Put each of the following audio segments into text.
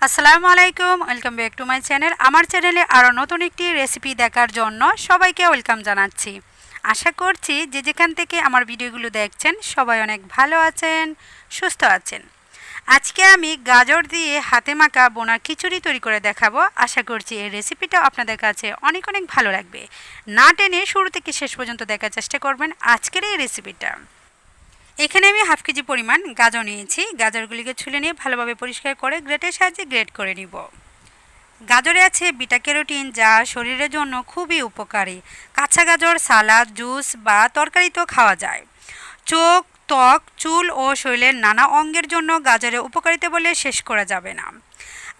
আসসালামু আলাইকুম, welcome back to my channel. আমার চ্যানেলে আরও নতুন একটি রেসিপি দেখার জন্য সবাইকে ওয়েলকাম জানাচ্ছি। আশা করছি যে যেখান থেকে আমার ভিডিওগুলো দেখছেন সবাই অনেক ভালো আছেন, সুস্থ আছেন। আজকে আমি গাজর দিয়ে হাতে মাখা বোনা খিচুড়ি তৈরি করে দেখাবো। আশা করছি এই রেসিপিটা আপনাদের কাছে অনেক অনেক ভালো লাগবে। না টেনে শুরু থেকে শেষ পর্যন্ত দেখার চেষ্টা করবেন আজকের এই রেসিপিটা। এখানে আমি হাফ কেজি পরিমাণ গাজর নিয়েছি। গাজরগুলিকে ছুলে নিয়ে ভালোভাবে পরিষ্কার করে গ্রেটের সাহায্যে গ্রেট করে নিব। গাজরে আছে বিটা ক্যারোটিন, যা শরীরের জন্য খুবই উপকারী। কাঁচা গাজর সালাদ, জুস বা তরকারিতেও খাওয়া যায়। চোখ, ত্বক, চুল ও শরীরের নানা অঙ্গের জন্য গাজরের উপকারিতা বলে শেষ করা যাবে না।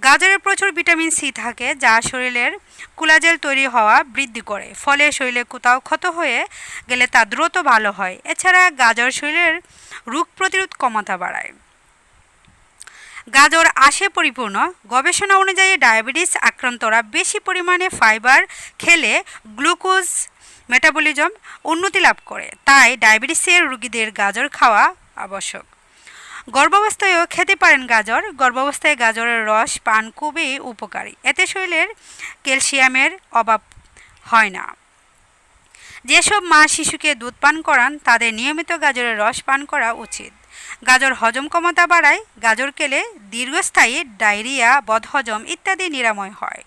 গাজরে প্রচুর ভিটামিন সি থাকে, যা শরীরের কোলাজেন তৈরি হওয়া বৃদ্ধি করে, ফলে শরীরে কোথাও ক্ষত হয়ে গেলে তা দ্রুত ভালো হয়। এছাড়া গাজর শরীরের রোগ প্রতিরোধ ক্ষমতা বাড়ায়। গাজর আঁশে পরিপূর্ণ। গবেষণা অনুযায়ী ডায়াবেটিস আক্রান্তরা বেশি পরিমাণে ফাইবার খেলে গ্লুকোজ মেটাবলিজম উন্নতি লাভ করে, তাই ডায়াবেটিসের রোগীদের গাজর খাওয়া আবশ্যক। গর্ভাবস্থায়ও খেতে পারেন গাজর। গর্ভাবস্থায় গাজরের রস পান খুবই উপকারী, এতে শরীরের ক্যালসিয়ামের অভাব হয় না। যেসব মা শিশুকে দুধ পান করান তাদের নিয়মিত গাজরের রস পান করা উচিত। গাজর হজম ক্ষমতা বাড়ায়। গাজর খেলে দীর্ঘস্থায়ী ডায়রিয়া, বদহজম ইত্যাদি নিরাময় হয়।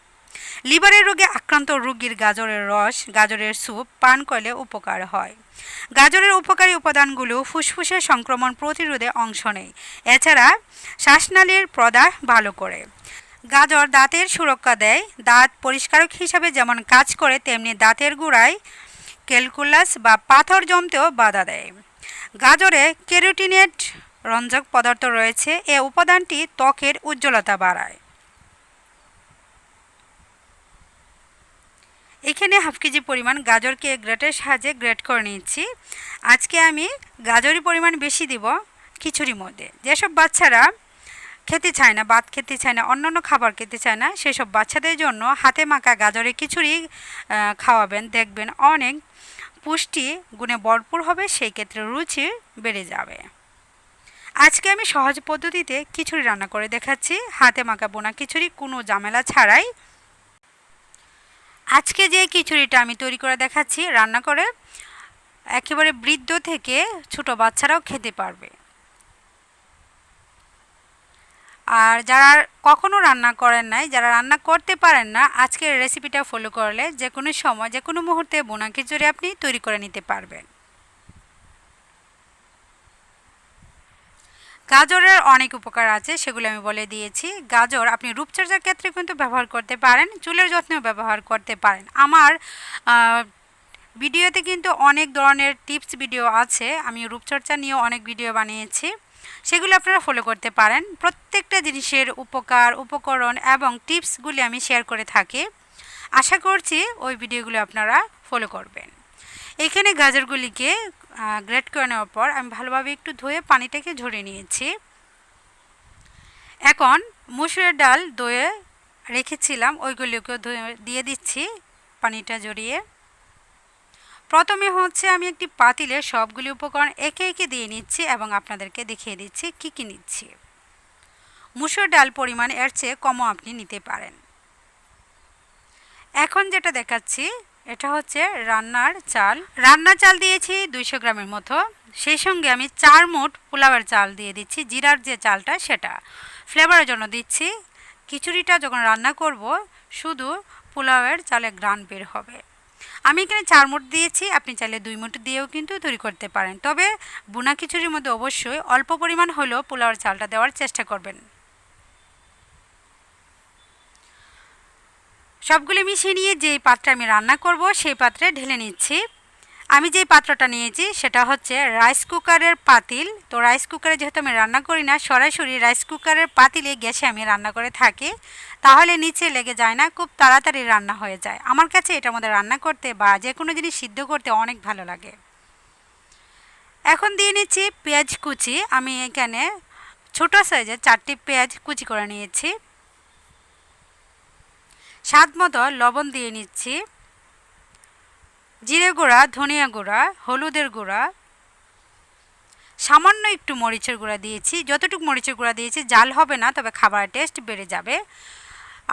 লিভারের রোগে আক্রান্ত রোগীর গাজরের রস, গাজরের স্যুপ পান করলে উপকার হয়। গাজরের উপকারী উপাদানগুলো ফুসফুসের সংক্রমণ প্রতিরোধে অংশ নেয়। এছাড়া শ্বাসনালীর প্রদাহ ভালো করে। গাজর দাঁতের সুরক্ষা দেয়। দাঁত পরিষ্কারক হিসাবে যেমন কাজ করে, তেমনি দাঁতের গোড়ায় ক্যালকুলাস বা পাথর জমতেও বাধা দেয়। গাজরে ক্যারোটিনেট রঞ্জক পদার্থ রয়েছে। এ উপাদানটি ত্বকের উজ্জ্বলতা বাড়ায়। এখানে হাফ কেজি পরিমাণ গাজরকে গ্রেটের সাহায্যে গ্রেট করে নিচ্ছি। আজকে আমি গাজরের পরিমাণ বেশি দিব খিচুড়ির মধ্যে। যেসব বাচ্চারা খেতে চায় না, ভাত খেতে চায় না, অন্যান্য খাবার খেতে চায় না, সেসব বাচ্চাদের জন্য হাতে মাখা গাজরের খিচুড়ি খাওয়াবেন। দেখবেন অনেক পুষ্টি গুণে ভরপুর হবে, সেই ক্ষেত্রে রুচি বেড়ে যাবে। আজকে আমি সহজ পদ্ধতিতে খিচুড়ি রান্না করে দেখাচ্ছি, হাতে মাখা বোনা খিচুড়ি, কোনো ঝামেলা ছাড়াই। আজকে যে খিচুড়িটা আমি তৈরি করে দেখাচ্ছি, রান্না করে একেবারে বৃদ্ধ থেকে ছোট বাচ্চারাও খেতে পারবে। আর যারা কখনো রান্না করেন নাই, যারা রান্না করতে পারেন না, আজকের রেসিপিটা ফলো করলে যে কোনো সময়, যে কোনো মুহূর্তে বোনা খিচুড়ি আপনি তৈরি করে নিতে পারবেন। গাজরের অনেক উপকার আছে, সেগুলো আমি বলে দিয়েছি। গাজর আপনি রূপচর্চার ক্ষেত্রে কিন্তু ব্যবহার করতে পারেন, চুলের যত্নেও ব্যবহার করতে পারেন। আমার ভিডিওতে কিন্তু অনেক ধরনের টিপস ভিডিও আছে, আমি রূপচর্চা নিয়েও অনেক ভিডিও বানিয়েছি, সেগুলো আপনারা ফলো করতে পারেন। প্রত্যেকটা জিনিসের উপকার, উপকরণ এবং টিপসগুলি আমি শেয়ার করে থাকি। আশা করছি ওই ভিডিওগুলো আপনারা ফলো করবেন। এখানে গাজরগুলিকে গ্রেট করে নেওয়ার পর আমি ভালোভাবে একটু ধুয়ে পানিটাকে ঝরিয়ে নিয়েছি। এখন মসুরের ডাল ধুয়ে রেখেছিলাম, ওইগুলিকে দিয়ে দিচ্ছি পানিটা ঝরিয়ে। প্রথমে হচ্ছে আমি একটি পাতিলে সবগুলি উপকরণ একে একে দিয়ে নিচ্ছি এবং আপনাদেরকে দেখিয়ে দিচ্ছি কি কি নিচ্ছি। মসুর ডাল পরিমাণ এর চেয়ে কমও আপনি নিতে পারেন। এখন যেটা দেখাচ্ছি এটা হচ্ছে রান্নার চাল। রান্নার চাল দিয়েছি 200 গ্রামের মতো। সেই সঙ্গে আমি 4 মুঠ পোলাওয়ের চাল দিয়ে দিচ্ছি, জিরার যে চালটা সেটা ফ্লেভারের জন্য দিচ্ছি। খিচুড়িটা যখন রান্না করব শুধু পোলাওয়ের চালে ঘ্রাণ বের হবে। আমি এখানে 4 মুঠ দিয়েছি, আপনি চাইলে 2 মুঠ দিয়েও কিন্তু তৈরি করতে পারেন। তবে বোনা খিচুড়ির মধ্যে অবশ্যই অল্প পরিমাণ হলেও পোলাওয়ের চালটা দেওয়ার চেষ্টা করবেন। সবগুলো মিশিয়ে নিয়ে যেই পাত্রে আমি রান্না করব সেই পাত্রে ঢেলে নিচ্ছি। আমি যেই পাত্রটা নিয়েছি সেটা হচ্ছে রাইস কুকারের পাতিল। তো রাইস কুকারে যেহেতু আমি রান্না করি না, সরাসরি রাইস কুকারের পাতিলে গ্যাসে আমি রান্না করে থাকি, তাহলে নিচে লেগে যায় না, খুব তাড়াতাড়ি রান্না হয়ে যায়। আমার কাছে এটার মধ্যে রান্না করতে বা যে কোনো জিনিস সিদ্ধ করতে অনেক ভালো লাগে। এখন দিয়ে নিচ্ছি পেঁয়াজ কুচি। আমি এখানে ছোটো সাইজের 4টি পেঁয়াজ কুচি করে নিয়েছি। স্বাদ মতো লবণ দিয়ে নিচ্ছি, জিরে গুঁড়া, ধনিয়া গুঁড়া, হলুদের গুঁড়া, সামান্য একটু মরিচের গুঁড়া দিয়েছি, যতটুকু মরিচের গুঁড়া দিয়েছি জাল হবে না, তবে খাবারের টেস্ট বেড়ে যাবে।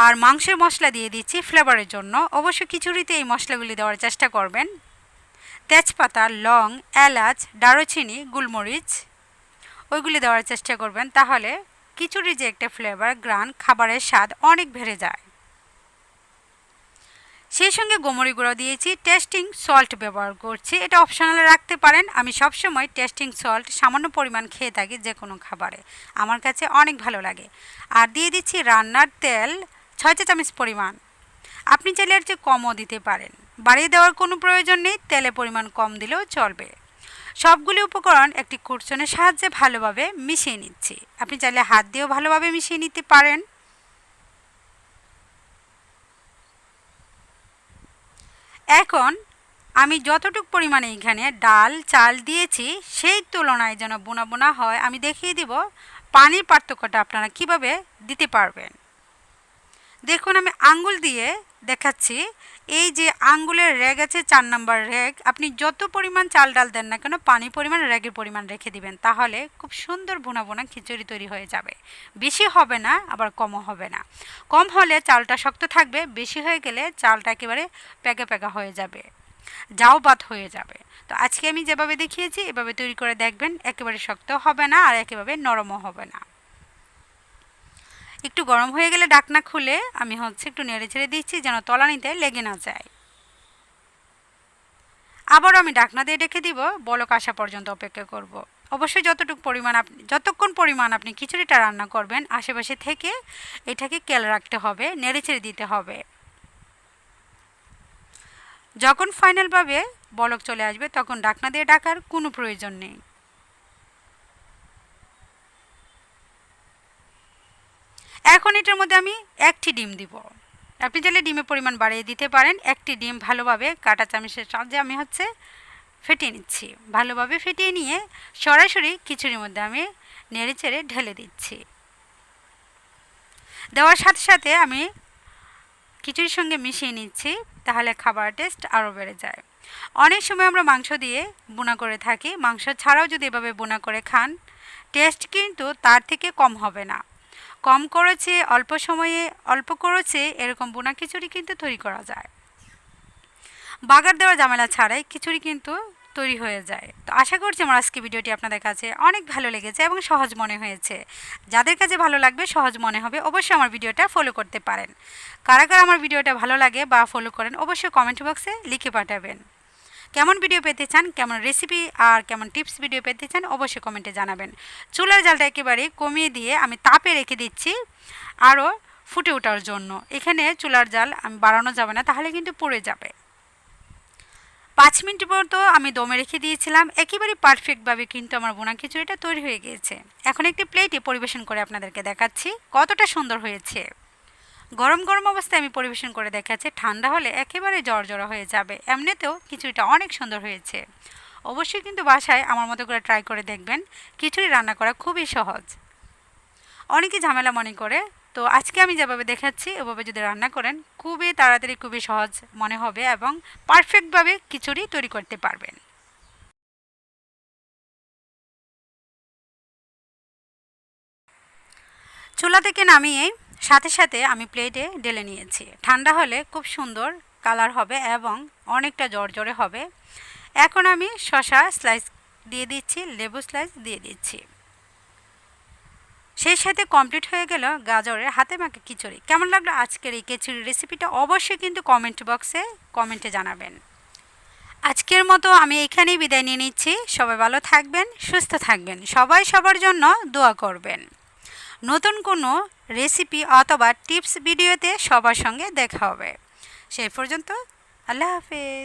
আর মাংসের মশলা দিয়ে দিচ্ছি ফ্লেভারের জন্য, অবশ্য খিচুড়িতে এই মশলাগুলি দেওয়ার চেষ্টা করবেন। তেজপাতা, লং, এলাচ, দারুচিনি, গোলমরিচ ওইগুলি দেওয়ার চেষ্টা করবেন, তাহলে খিচুড়ির যে একটা ফ্লেভার, গ্রান, খাবারের স্বাদ অনেক বেড়ে যায়। সেই সঙ্গে গোমরি গুঁড়ো দিয়েছি, টেস্টিং সল্ট ব্যবহার করছি, এটা অপশনালে রাখতে পারেন। আমি সবসময় টেস্টিং সল্ট সামান্য পরিমাণ খেয়ে থাকি যে কোনো খাবারে, আমার কাছে অনেক ভালো লাগে। আর দিয়ে দিচ্ছি রান্নার তেল 6 চা চামচ পরিমাণ। আপনি চাইলে এর চেয়ে কমও দিতে পারেন, বাড়িয়ে দেওয়ার কোনো প্রয়োজন নেই, তেলের পরিমাণ কম দিলেও চলবে। সবগুলি উপকরণ একটি কুরচনের সাহায্যে ভালোভাবে মিশিয়ে নিচ্ছি। আপনি চাইলে হাত দিয়েও ভালোভাবে মিশিয়ে নিতে পারেন। এখন আমি যতটুকু পরিমাণে এখানে ডাল চাল দিয়েছি সেই তুলনায় যেন বোনা বোনা হয়, আমি দেখিয়ে দিব পানির পার্থক্যটা আপনারা কিভাবে দিতে পারবেন। দেখুন আমি আঙ্গুল দিয়ে দেখাচ্ছি, এই যে আঙ্গুলের রেগ আছে 4 নম্বর রেগ, আপনি যত পরিমাণ চাল ডাল দেন না কেন পানি পরিমাণ রেগের পরিমাণ রেখে দিবেন, তাহলে খুব সুন্দর বোনা বোনা খিচুড়ি তৈরি হয়ে যাবে। বেশি হবে না আবার কমও হবে না, কম হলে চালটা শক্ত থাকবে, বেশি হয়ে গেলে চালটা একেবারে প্যাকা প্যাকা হয়ে যাবে, জাউ বাত হয়ে যাবে। তো আজকে আমি যেভাবে দেখিয়েছি এভাবে তৈরি করে দেখবেন, একেবারে শক্ত হবে না আর একেবারে নরমও হবে না। একটু গরম হয়ে গেলে ঢাকনা খুলে আমি একটু নেড়ে ছেড়ে দিচ্ছি যেন তলানিতে লেগে না যায়। আবারও আমি ঢাকনা দিয়ে রেখে দিব, বলক আসা পর্যন্ত অপেক্ষা করব। অবশ্যই যতক্ষণ পরিমাণ আপনি খিচুড়িটা রান্না করবেন আশেপাশে থেকে এটাকে খেয়াল রাখতে হবে, নেড়ে ছেড়ে দিতে হবে। যখন ফাইনালভাবে বলক চলে আসবে তখন ঢাকনা দিয়ে ঢাকার কোনো প্রয়োজন নেই। এখন এটার মধ্যে আমি 1টি ডিম দিব, আপনি চাইলে ডিমের পরিমাণ বাড়িয়ে দিতে পারেন। 1টি ডিম ভালোভাবে কাঁটা চামচের সাহায্যে আমি ফেটিয়ে নিচ্ছি। ভালোভাবে ফেটিয়ে নিয়ে সরাসরি খিচুড়ির মধ্যে আমি নেড়ে চেড়ে ঢেলে দিচ্ছি। দেওয়ার সাথে সাথে আমি খিচুড়ির সঙ্গে মিশিয়ে নিচ্ছি, তাহলে খাবার টেস্ট আরও বেড়ে যায়। অনেক সময় আমরা মাংস দিয়ে বোনা করে থাকি, মাংস ছাড়াও যদি এভাবে বোনা করে খান টেস্ট কিন্তু তার থেকে কম হবে না। কম খরচে অল্প সময়ে অল্প খরচে এরকম বোনা খিচুড়ি কিন্তু তৈরি করা যায়, বাগার দেওয়ার ঝামেলা ছাড়াই খিচুড়ি কিন্তু তৈরি হয়ে যায়। তো আশা করছি আমার আজকে ভিডিওটি আপনাদের কাছে অনেক ভালো লেগেছে এবং সহজ মনে হয়েছে। যাদের কাছে ভালো লাগবে, সহজ মনে হবে, অবশ্যই আমার ভিডিওটা ফলো করতে পারেন। কারা কারা আমার ভিডিওটা ভালো লাগে বা ফলো করেন অবশ্যই কমেন্ট বক্সে লিখে পাঠাবেন। কেমন ভিডিও পেতে চান, কেমন রেসিপি আর কেমন টিপস ভিডিও পেতে চান অবশ্যই কমেন্টে জানাবেন। চুলার জালটা একেবারে কমিয়ে দিয়ে আমি তাপে রেখে দিচ্ছি আরও ফুটে ওঠার জন্য। এখানে চুলার জাল আমি বাড়ানো যাবে না, তাহলে কিন্তু পুড়ে যাবে। 5 মিনিট মতো আমি দমে রেখে দিয়েছিলাম, একেবারে পারফেক্টভাবে কিন্তু আমার বোনা খিচুড়িটা তৈরি হয়ে গিয়েছে। এখন একটি প্লেটে পরিবেশন করে আপনাদেরকে দেখাচ্ছি কতটা সুন্দর হয়েছে। গরম গরম অবস্থায় আমি পরিবেশন করে দেখাচ্ছি, ঠান্ডা হলে একেবারে জড়জড়া হয়ে যাবে। এমনিতেও খিচুড়িটা অনেক সুন্দর হয়েছে। অবশ্যই কিন্তু বাসায় আমার মতো করে ট্রাই করে দেখবেন, খিচুড়ি রান্না করা খুবই সহজ, অনেকে ঝামেলা মনে করে। তো আজকে আমি যেভাবে দেখাচ্ছি ওভাবে যদি রান্না করেন খুবই তাড়াতাড়ি খুবই সহজ মনে হবে এবং পারফেক্টভাবে খিচুড়ি তৈরি করতে পারবেন। চুলা থেকে নামিয়ে সাথে সাথে আমি প্লেটে ঢেলে নিয়েছি। ঠান্ডা হলে খুব সুন্দর কালার হবে এবং অনেকটা জড়জড়ে হবে। এখন আমি শসা স্লাইস দিয়ে দিচ্ছি, লেবু স্লাইস দিয়ে দিচ্ছি। সেই সাথে কমপ্লিট হয়ে গেল গাজরের হাতে মাখা খিচুড়ি। কেমন লাগলো আজকের এই খিচুড়ির রেসিপিটা অবশ্যই কিন্তু কমেন্ট বক্সে কমেন্টে জানাবেন। আজকের মতো আমি এখানেই বিদায় নিয়ে নিচ্ছি। সবাই ভালো থাকবেন, সুস্থ থাকবেন, সবাই সবার জন্য দোয়া করবেন। নতুন কোনো রেসিপি অথবা টিপস ভিডিওতে সবার সঙ্গে দেখা হবে। সেই পর্যন্ত আল্লাহ হাফেজ।